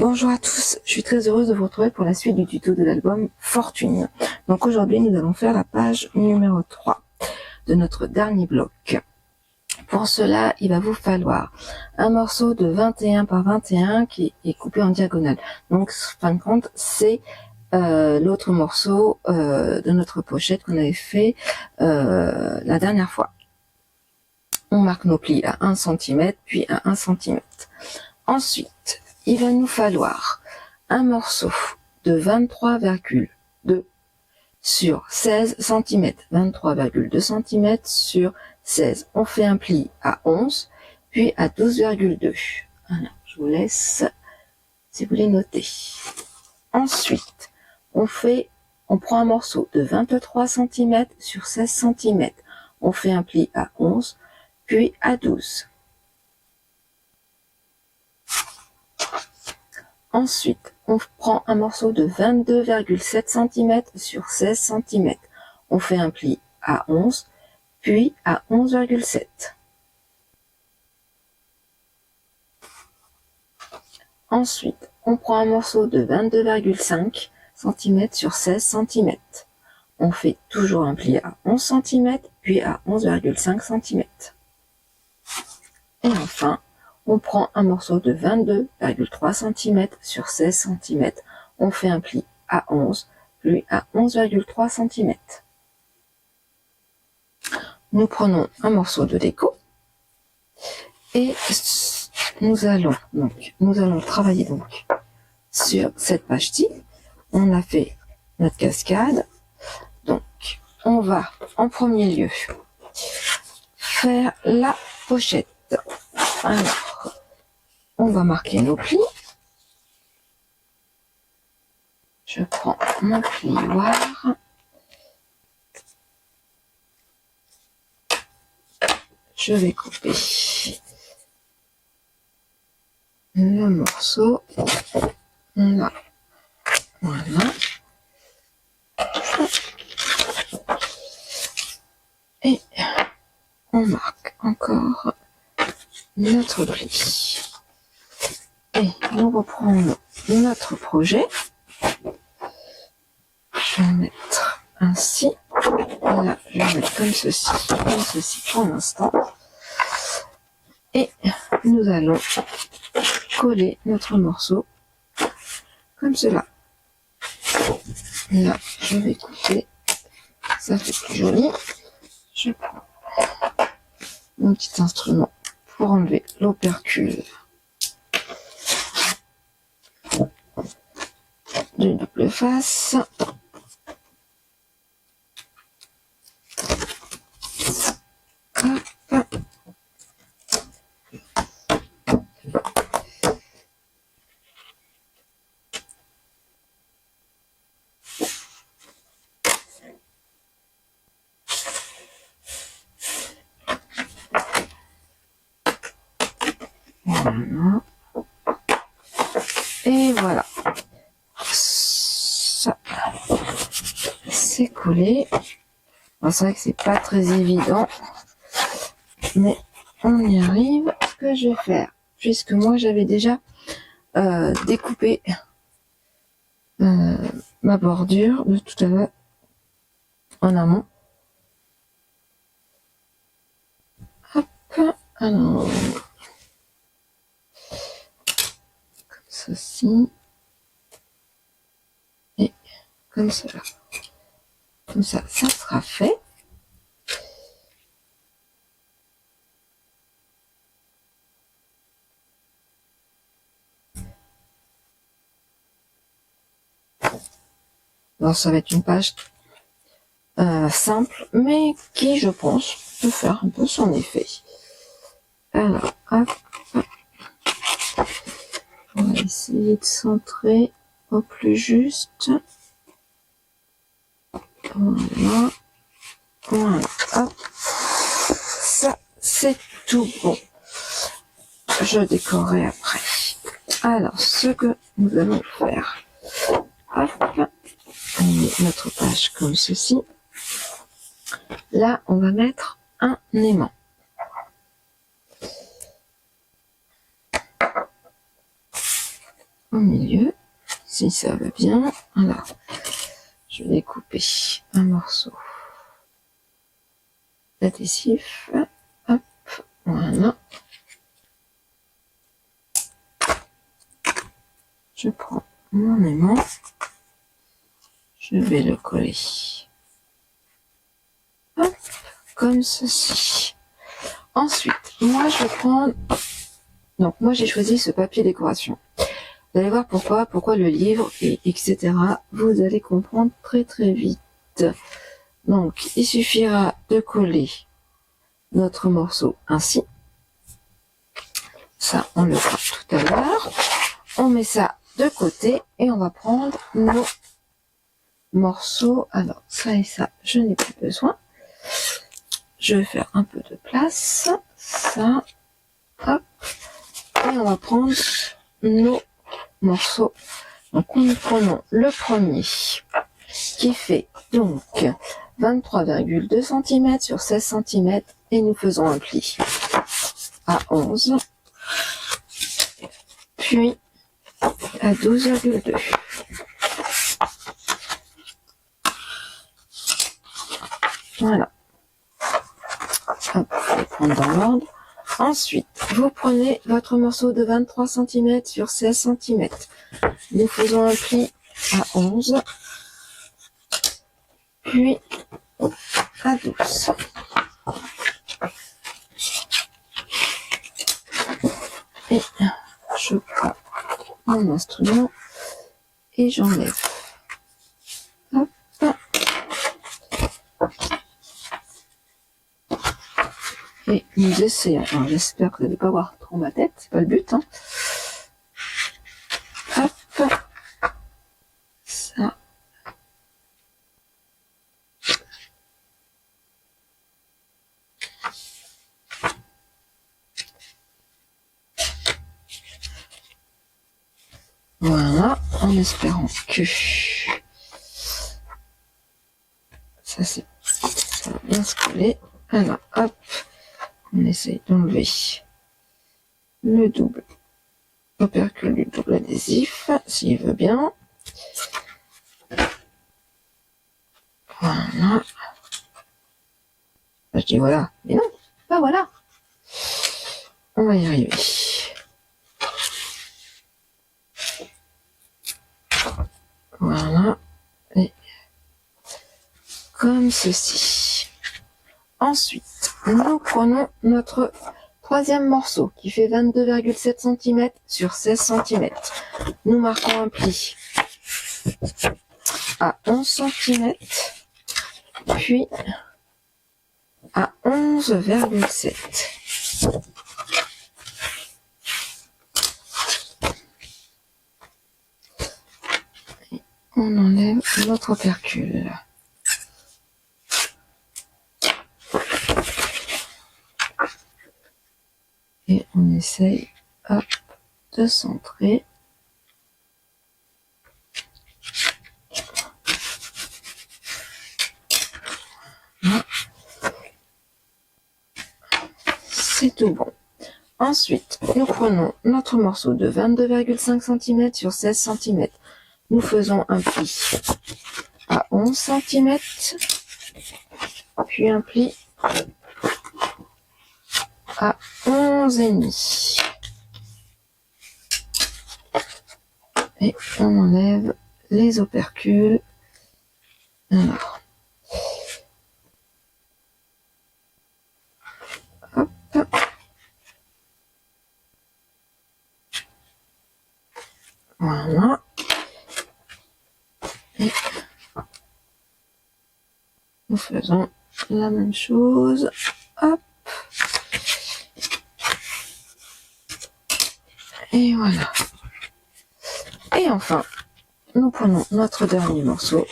Bonjour à tous, je suis très heureuse de vous retrouver pour la suite du tuto de l'album Fortune. Donc aujourd'hui nous allons faire la page numéro 3 de notre dernier bloc. Pour cela, il va vous falloir un morceau de 21 par 21 qui est coupé en diagonale. Donc fin de compte, c'est l'autre morceau de notre pochette qu'on avait fait la dernière fois. On marque nos plis à 1 cm puis à 1 cm. Ensuite, il va nous falloir un morceau de 23,2 sur 16 cm. 23,2 cm sur 16. On fait un pli à 11, puis à 12,2. Voilà, je vous laisse si vous voulez noter. Ensuite, on prend un morceau de 23 cm sur 16 cm. On fait un pli à 11, puis à 12. Ensuite, on prend un morceau de 22,7 cm sur 16 cm. On fait un pli à 11, puis à 11,7. Ensuite, on prend un morceau de 22,5 cm sur 16 cm. On fait toujours un pli à 11 cm, puis à 11,5 cm. Et enfin, on prend un morceau de 22,3 cm sur 16 cm. On fait un pli à 11, puis à 11,3 cm. Nous prenons un morceau de déco et nous allons travailler donc sur cette page-ci. On a fait notre cascade. Donc, on va en premier lieu faire la pochette. Alors, on va marquer nos plis. Je prends mon plioir. Je vais couper le morceau. Là. Voilà. Et on marque encore notre pli. Et nous reprenons notre projet. Je vais mettre ainsi. Là, je vais mettre comme ceci pour l'instant. Et nous allons coller notre morceau comme cela. Là, je vais couper. Ça fait plus joli. Je prends mon petit instrument pour enlever l'opercule de double face. Hop. Voilà. Et voilà. Ça, c'est collé. Bon, c'est vrai que c'est pas très évident, mais on y arrive. Ce que je vais faire, puisque moi j'avais déjà découpé ma bordure de tout à l'heure en amont. Hop, alors comme ceci et comme cela. Comme ça, ça sera fait. Alors ça va être une page simple, mais qui, je pense, peut faire un peu son effet. Alors, hop, on va essayer de centrer au plus juste. Voilà, voilà, hop. Ça, c'est tout bon. Je décorerai après. Alors, ce que nous allons faire, hop, on met notre page comme ceci. Là, on va mettre un aimant. au milieu, si ça va bien. Voilà. Je vais découper un morceau d'adhésif. Hop, voilà. Je prends mon aimant. Je vais le coller. Hop, comme ceci. Ensuite, moi je vais prendre... Donc moi j'ai choisi ce papier décoration. Vous allez voir pourquoi le livre, et etc. Vous allez comprendre très vite. Donc il suffira de coller notre morceau ainsi. Ça on le fera tout à l'heure. On met ça de côté et on va prendre nos morceaux. Alors ça et ça, je n'ai plus besoin. Je vais faire un peu de place. Ça, hop. Et on va prendre nos morceaux. Donc nous prenons le premier qui fait donc 23,2 cm sur 16 cm et nous faisons un pli à 11, puis à 12,2. Voilà. Hop, je vais prendre dans l'ordre. Ensuite, vous prenez votre morceau de 23 cm sur 16 cm. Nous faisons un pli à 11, puis à 12. Et je prends mon instrument et j'enlève. Hop. Et nous essayons. Alors, j'espère que vous n'allez pas voir trop ma tête, c'est pas le but. Hein. Hop. Ça. Voilà, en espérant que ça va bien se coller. Alors, hop, on essaye d'enlever le double opercule du double adhésif, s'il veut bien. Voilà. Je dis voilà, mais non, pas voilà. On va y arriver. Voilà. Et comme ceci. Ensuite, nous prenons notre troisième morceau qui fait 22,7 cm sur 16 cm. Nous marquons un pli à 11 cm, puis à 11,7. On enlève notre opercule. Et on essaye, hop, de centrer. Voilà. C'est tout bon. Ensuite, nous prenons notre morceau de 22,5 cm sur 16 cm. Nous faisons un pli à 11 cm, puis un pli à 11,5. Et on enlève les opercules. Alors, hop. Voilà. Et nous faisons la même chose. Hop. Et voilà. Et enfin, nous prenons notre dernier morceau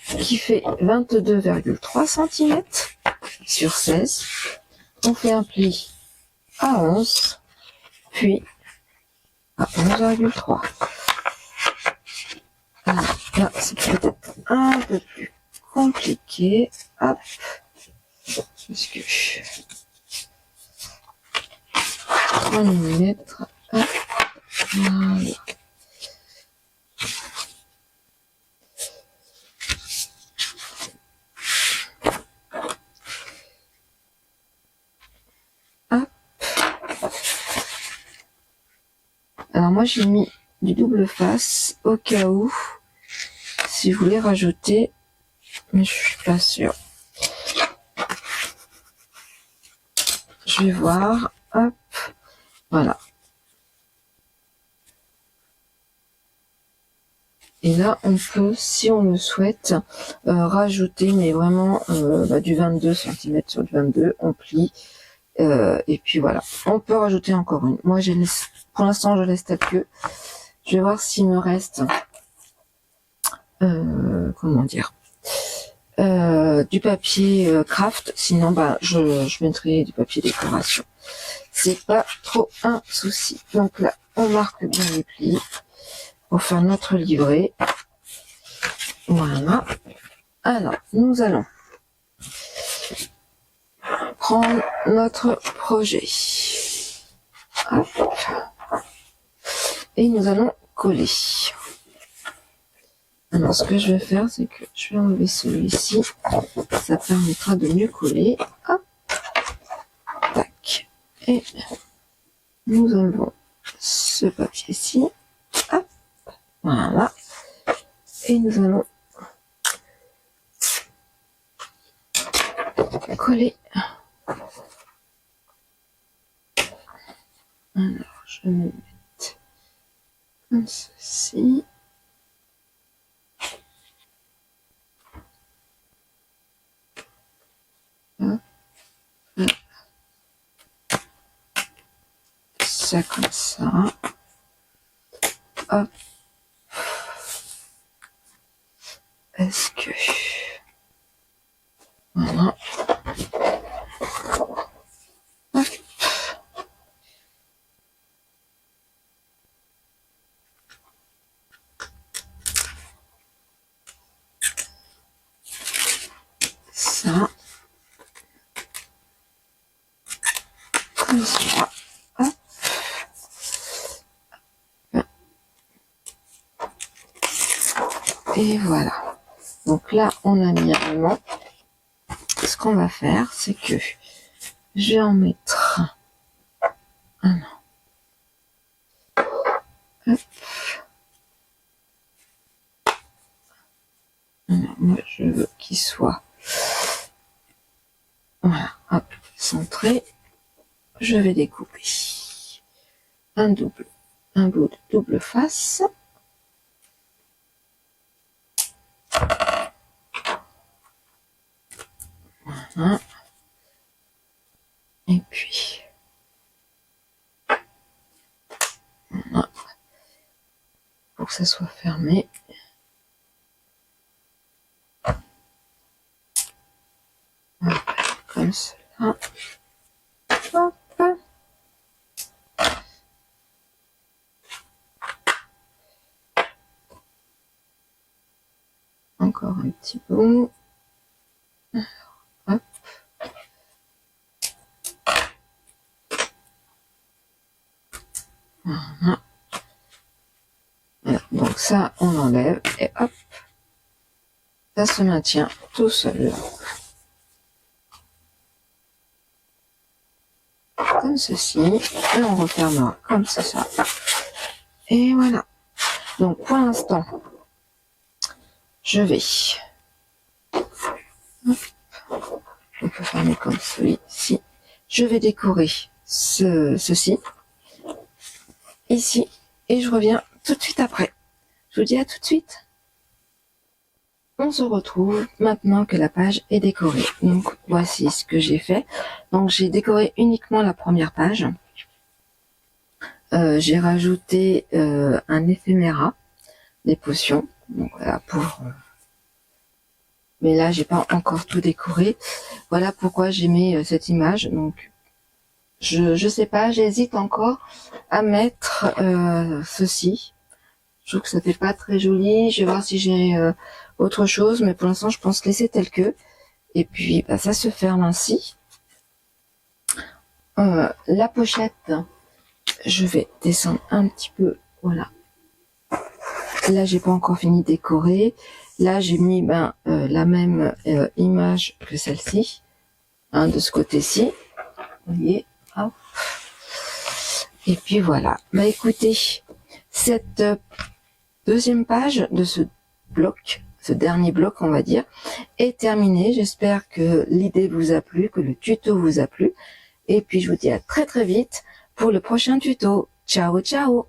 qui fait 22,3 cm sur 16. On fait un pli à 11, puis à 11,3. Alors là, c'est peut-être un peu plus compliqué. Hop. Parce que 3 mm. Hop. Voilà. moi j'ai mis du double face au cas où, si vous voulez rajouter, mais je suis pas sûre. Je vais voir, hop, voilà. Et là, on peut, si on le souhaite, rajouter, mais vraiment du 22 cm sur du 22, on plie. Et puis voilà, on peut rajouter encore une. Moi, pour l'instant, je laisse tel que. Je vais voir s'il me reste, comment dire, du papier craft. Sinon, bah, je mettrai du papier décoration. C'est pas trop un souci. Donc là, on marque bien les plis pour faire notre livret. Voilà. Alors, nous allons prendre notre projet. Hop. Et nous allons coller. Alors, ce que je vais faire, c'est que je vais enlever celui-ci. Ça permettra de mieux coller. Hop. Tac. Et nous enlevons ce papier-ci. Hop. Voilà. Et nous allons coller. Alors, je vais me mettre comme ceci. Hop. Hop. Ça comme ça. Hop. Est-ce que... Voilà. Hop. Ça. Comme ça. Hop. Et voilà. Donc là, on a mis un aimant. Ce qu'on va faire, c'est que je vais en mettre un. Hop. Alors, moi, je veux qu'il soit, voilà, hop, centré. Je vais découper un bout de double face. Voilà. Et puis, voilà, pour que ça soit fermé. Voilà, comme cela. Hop. Encore un petit bout. Hop. Voilà. Voilà. Donc ça, on enlève et hop, ça se maintient tout seul. Comme ceci. Et on refermera comme ça. Et voilà. Donc pour l'instant, je vais... Hop. On peut fermer comme celui-ci. Je vais décorer ceci. Ici. Et je reviens tout de suite après. Je vous dis à tout de suite. On se retrouve maintenant que la page est décorée. Donc voici ce que j'ai fait. Donc j'ai décoré uniquement la première page. J'ai rajouté un éphéméra, des potions. Donc voilà pour. Mais là j'ai pas encore tout décoré. Voilà pourquoi j'ai mis cette image. Donc je sais pas, j'hésite encore à mettre ceci. Je trouve que ça fait pas très joli. Je vais voir si j'ai autre chose, mais pour l'instant je pense laisser tel que. Et puis bah, ça se ferme ainsi. La pochette, je vais descendre un petit peu. Voilà. Là j'ai pas encore fini de décorer. Là j'ai mis la même image que celle-ci, hein, de ce côté-ci. Vous voyez. Hop. Et puis voilà. Bah écoutez, Cette deuxième page de ce bloc, ce dernier bloc on va dire, est terminée. J'espère que l'idée vous a plu, que le tuto vous a plu. Et puis je vous dis à très très vite pour le prochain tuto. Ciao ciao!